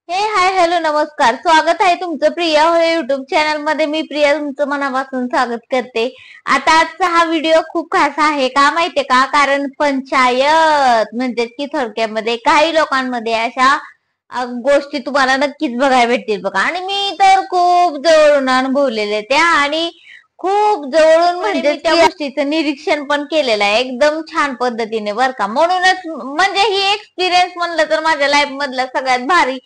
हे hi hello नमस्कार. स्वागत आहे तुमचं प्रिया होळे युट्यूब चॅनल मध्ये. मी प्रिया तुमचं मनापासून स्वागत करते. आता आजचा हा व्हिडिओ खूप खास आहे. का माहितीये का? कारण पंचायत म्हणजे की थोडक्यामध्ये काही लोकांमध्ये अशा गोष्टी तुम्हाला नक्कीच बघायला भेटतील बघा. आणि मी तर खूप जवळून अनुभवलेले त्या आणि खूप जवळून म्हणजे त्या गोष्टीचं निरीक्षण पण केलेलं आहे एकदम छान पद्धतीने बरं का. म्हणूनच म्हणजे ही एक्सपिरियन्स म्हणलं तर माझ्या लाईफ मधला सगळ्यात भारी.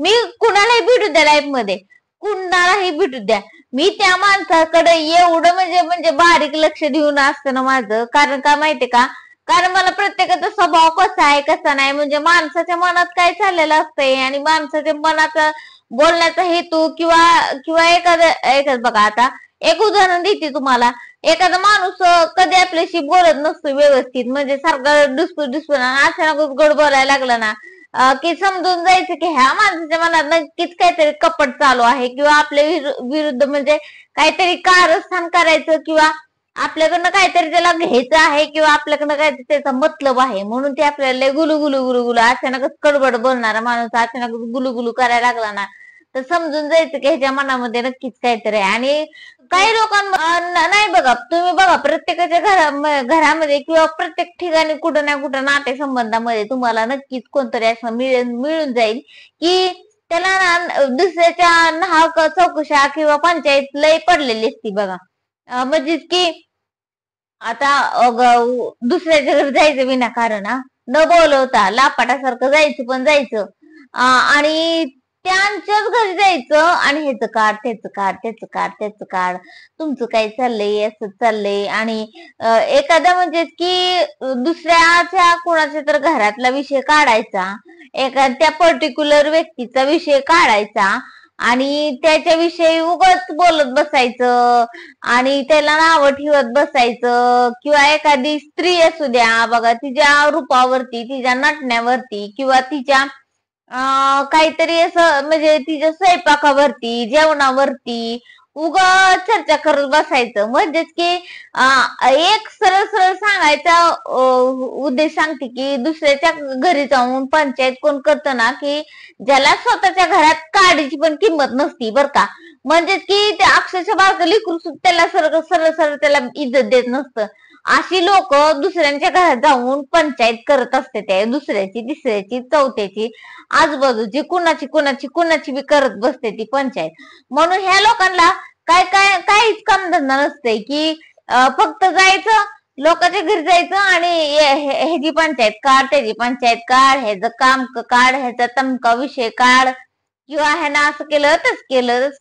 मी कुणालाही भेटू द्या लाईफ मध्ये, कुणालाही भेटू द्या, मी त्या माणसाकडे एवढं म्हणजे म्हणजे बारीक लक्ष देऊन असतं ना माझं. कारण का माहितीये का? कारण मला प्रत्येकाचा स्वभाव कसा आहे कसा नाही म्हणजे माणसाच्या मनात काय चाललेलं असतंय आणि माणसाच्या मनाचा बोलण्याचा हेतू किंवा किंवा एखादं बघा. आता एक उदाहरण देते तुम्हाला. एखादा माणूस कधी आपल्याशी बोलत नसतो व्यवस्थित, म्हणजे सारखं डुसपूस डुसपूस अचानक गड बोलायला लागला ना की समजून जायचं की ह्या माणसाच्या मनात नक्कीच काहीतरी कपट चालू आहे किंवा आपल्या विरुद्ध म्हणजे काहीतरी कारस्थान करायचं किंवा आपल्याकडनं काहीतरी त्याला घ्यायचं आहे किंवा आपल्याकडनं काहीतरी त्याचा मतलब आहे. म्हणून ते आपल्याला गुलू गुलू गुलू गुलू अचानकच कडबड बोलणारा माणूस अचानक गुलू गुलू करायला लागला ना तर समजून जायचं की ह्याच्या मनामध्ये नक्कीच काहीतरी आहे. आणि काही लोकांना नाही बघा, तुम्ही बघा प्रत्येकाच्या घरामध्ये किंवा प्रत्येक ठिकाणी कुठं ना कुठं नातेसंबंधामध्ये तुम्हाला नक्कीच कोणतरी असं मिळून जाईल की त्याला दुसऱ्याच्या नाहक चौकशा किंवा पंचायत लय पडलेली असती बघा. म्हणजे की आता दुसऱ्याच्या घरी जायचं विनाकारण न बोलवता लापाटासारखं जायचं पण जायचं आणि त्यांच्याच घरी जायचं आणि ह्याचं काढ त्याचं काढ त्याचं काढ त्याचं काढ, तुमचं काय चाललंय असं चाललंय. आणि एखादा म्हणजे की दुसऱ्याच्या कोणाच्या तर घरातला विषय काढायचा, त्या पर्टिक्युलर व्यक्तीचा विषय काढायचा आणि त्याच्याविषयी उगाच बोलत बसायचं आणि त्याला नावं ठेवत बसायचं. किंवा एखादी स्त्री असू द्या बघा, तिच्या रूपावरती, तिच्या नटण्यावरती किंवा तिच्या काहीतरी असं म्हणजे तिच्या स्वयंपाकावरती, जेवणावरती उगा चर्चा करत बसायचं. म्हणजेच की एक सरळ सरळ सांगायचा उद्देश सांगते की दुसऱ्याच्या घरी जाऊन पंचायत कोण करतं ना की ज्याला स्वतःच्या घरात काडीची पण किंमत नसती बर का. म्हणजेच की ते अक्षरशः बारकं लेकरू त्याला सरळ सरळ सरळ त्याला इज्जत देत नसतं. अशी लोक दुसऱ्यांच्या घरात जाऊन पंचायत करत असते, त्या दुसऱ्याची तिसऱ्याची चौथ्याची आजूबाजूची कुणाची कुणाची कुणाची बी करत बसते ती पंचायत. म्हणून ह्या लोकांना काय काय काहीच कामधंदा नसते की फक्त जायचं, लोकांच्या घरी जायचं आणि ह्याची पंचायत काढ त्याची पंचायत काढ, ह्याचं काम काढ, ह्याचा तमका विषय काढ किंवा ह्यानं असं केलं तस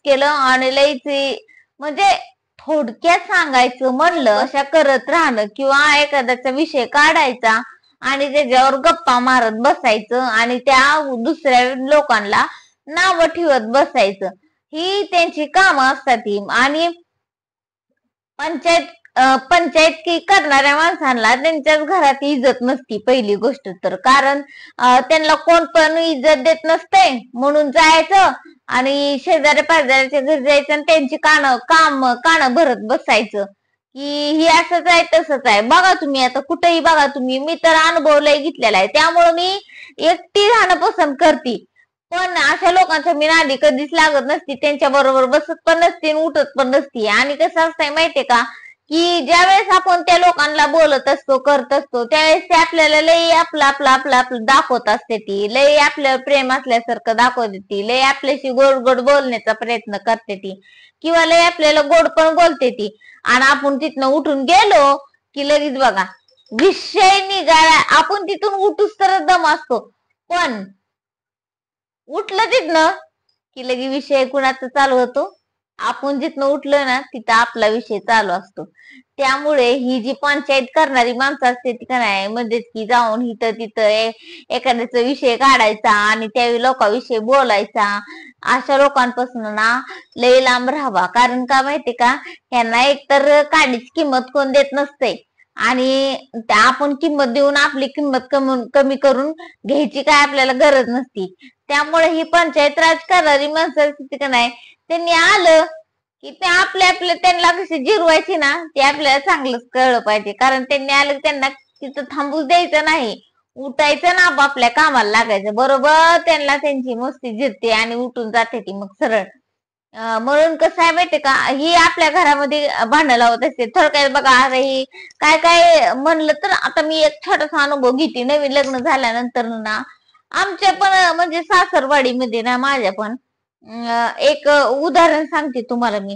केलं आणि लयची म्हणजे थोडक्यात सांगायचं म्हणलं अशा करत राहणं किंवा एखाद्याचा विषय काढायचा आणि त्याच्यावर गप्पा मारत बसायचं आणि त्या दुसऱ्या लोकांना नावं ठेवत बसायचं. ही त्यांची कामं असतात. ही आणि पंचायत पंचायत की करणाऱ्या माणसांना त्यांच्याच घरात इज्जत नसती पहिली गोष्ट तर. कारण त्यांना कोण पण इज्जत देत नसते म्हणून जायचं आणि शेजारी पाजाऱ्याच्या घरी जायचं आणि त्यांची कान भरत बसायचं की ही असंच आहे तसंच आहे. बघा तुम्ही आता कुठेही बघा तुम्ही, मी तर अनुभवलंय घेतलेला आहे. त्यामुळे मी एकटी राहणं पसंत करते. पण अशा लोकांच्या मी नादी कधीच लागत नसती, त्यांच्या बरोबर बसत पण नसते उठत पण नसती. आणि कसं असतंय माहितीये का की ज्या वेळेस आपण त्या लोकांना बोलत असतो करत असतो त्यावेळेस ते आपल्याला लय आपलं आपलं आपलं आपलं दाखवत असते, ती लय आपलं प्रेम असल्यासारखं दाखवते, ती लय आपल्याशी गोड गोड बोलण्याचा प्रयत्न करते ती किंवा लय आपल्याला गोड पण बोलते ती. आणि आपण तिथनं उठून गेलो की लगेच बघा विषय निघाला, आपण तिथून उठूच तर दम असतो पण उठलं तिथनं की लगे विषय कुणाचा चालू होतो, आपण जिथनं उठलो ना तिथं आपला विषय चालू असतो. त्यामुळे ही जी पंचायत करणारी माणसं असते ती का नाही म्हणजेच की जाऊन इथं तिथं एखाद्याचा विषय काढायचा आणि त्या लोकांविषयी बोलायचा, अशा लोकांपासून ना लय लांब राहावा. कारण का माहितीये का, यांना एकतर काडीची किंमत कोण देत नसते आणि आपण किंमत देऊन आपली किंमत कमी करून घ्यायची काय आपल्याला गरज नसती. त्यामुळे ही पंचायत राज करणारी माणसं असते का नाही, त्यांनी आलं की ते आपल्या त्यांना कशी जिरवायची ना ते आपल्याला चांगलंच कळलं पाहिजे. कारण त्यांनी आलं त्यांना तिथं थांबूच द्यायचं नाही, उठायचं ना आपल्या कामाला लागायचं. बरोबर त्यांना त्यांची मस्ती जिरते आणि उठून जाते ती मग सरळ. म्हणून कसं आहे माहितीये का, ही आपल्या घरामध्ये भांडण लावत असते. थोडक्यात बघा, आता ही काय काय म्हणलं तर, आता मी एक छोटासा अनुभव घेते. नवीन लग्न झाल्यानंतर ना आमच्या पण म्हणजे सासरवाडीमध्ये ना माझ्या पण एक उदाहरण सांगते तुम्हाला मी.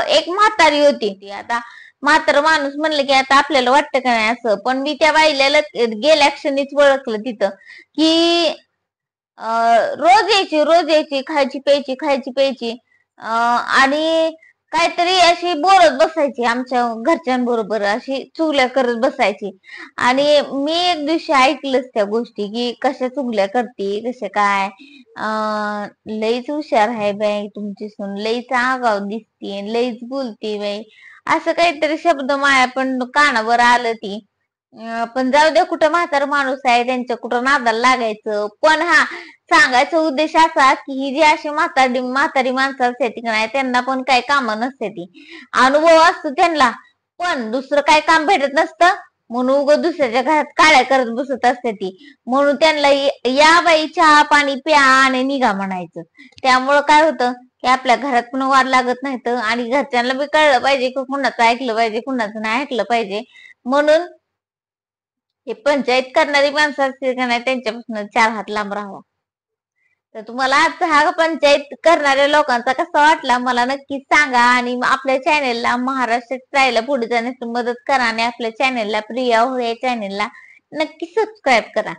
एक म्हातारी होती ती. आता म्हातारं माणूस म्हणलं की आता आपल्याला वाटतं का नाही असं, पण मी त्या बाईला गेल्या क्षणीच ओळखलं तिथं की रोज यायची, खायची प्यायची, खायची प्यायची, आणि काहीतरी अशी बोलत बसायची आमच्या घरच्यांबरोबर, अशी चुगल्या करत बसायची. आणि मी एक दिवशी ऐकलंच त्या गोष्टी की कशा चुगल्या करते, कशा काय. लईच हुशार आहे बाई तुमची सून, लईच आगाव दिसते, लईच बोलते बाई, असं काहीतरी शब्द माया पण कानावर आलं ती. पण जाऊ द्या, कुठं म्हातारा माणूस आहे, त्यांच्या कुठं नादाला लागायचं. पण हा सांगायचा उद्देश असा की ही जी अशी म्हातारी म्हातारी माणसं असते ती नाही, त्यांना पण काही कामं नसते ती, अनुभव असतो त्यांना, पण दुसरं काही काम भेटत नसतं, म्हणून उगं दुसऱ्याच्या घरात काळ्या करत बसत असते ती. म्हणून त्यांना या बाई चहा पाणी प्या आणि निघा म्हणायचं. त्यामुळं काय होतं की आपल्या घरात पण वाद लागत नाहीत आणि घरच्यांना बी कळलं पाहिजे की कुणाचं ऐकलं पाहिजे, कुणाचं नाही ऐकलं पाहिजे. म्हणून हे पंचायत करणारी माणसं असतील का नाही, त्यांच्यापासून 4 हात लांब राहावं. तर तुम्हाला आजचा हा पंचायत करणाऱ्या लोकांचा कसा वाटला मला नक्कीच सांगा. आणि आपल्या चॅनेलला महाराष्ट्रात राहायला पुढे जाण्याची मदत करा आणि आपल्या चॅनेलला प्रिया होळे चॅनेलला नक्की सबस्क्राईब करा.